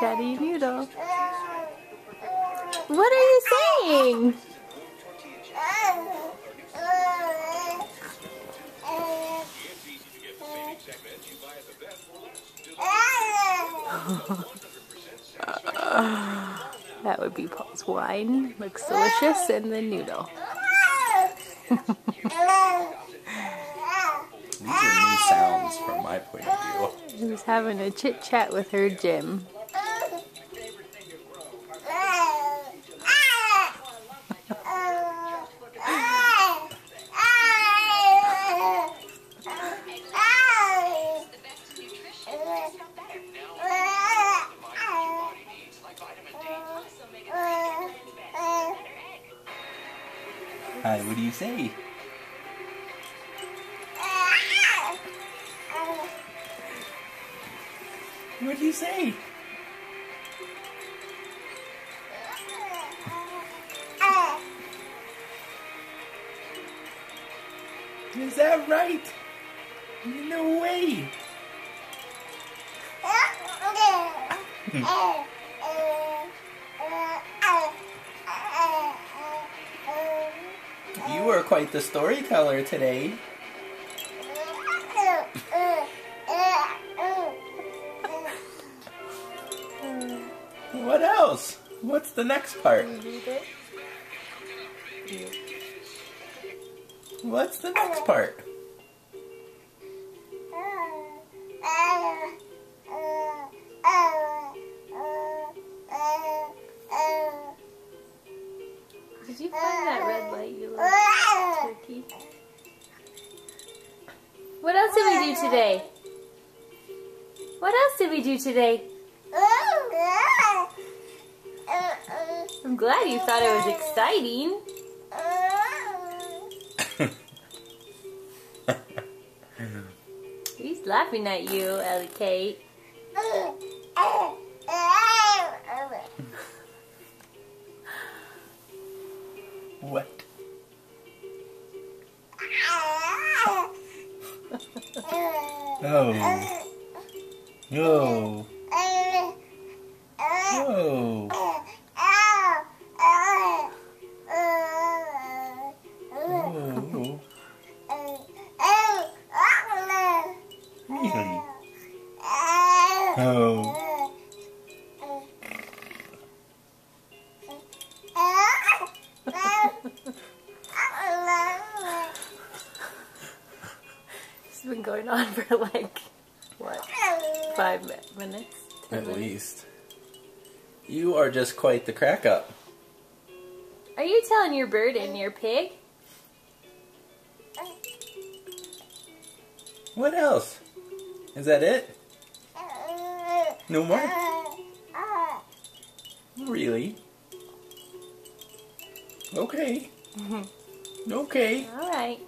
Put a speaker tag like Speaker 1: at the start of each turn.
Speaker 1: Chatty noodle. What are you saying? That would be Paul's wine. Looks delicious, and the noodle.
Speaker 2: These are new sounds from my point of view.
Speaker 1: Who's having a chit chat with her Jim?
Speaker 2: Hi, what do you say? What do you say? Is that right? No way! You were quite the storyteller today. What else? What's the next part? What's the next part?
Speaker 1: Did you find that red light, you little turkey? What else did we do today? What else did we do today? I'm glad you thought it was exciting. He's laughing at you, Ellie Kate.
Speaker 2: What? Oh. No. Oh. Really? Oh.
Speaker 1: This has been going on for like, what, 5 minutes?
Speaker 2: At least. You are just quite the crack up.
Speaker 1: Are you telling your bird and your pig?
Speaker 2: What else? Is that it? No more? Really? Okay. Okay.
Speaker 1: All right.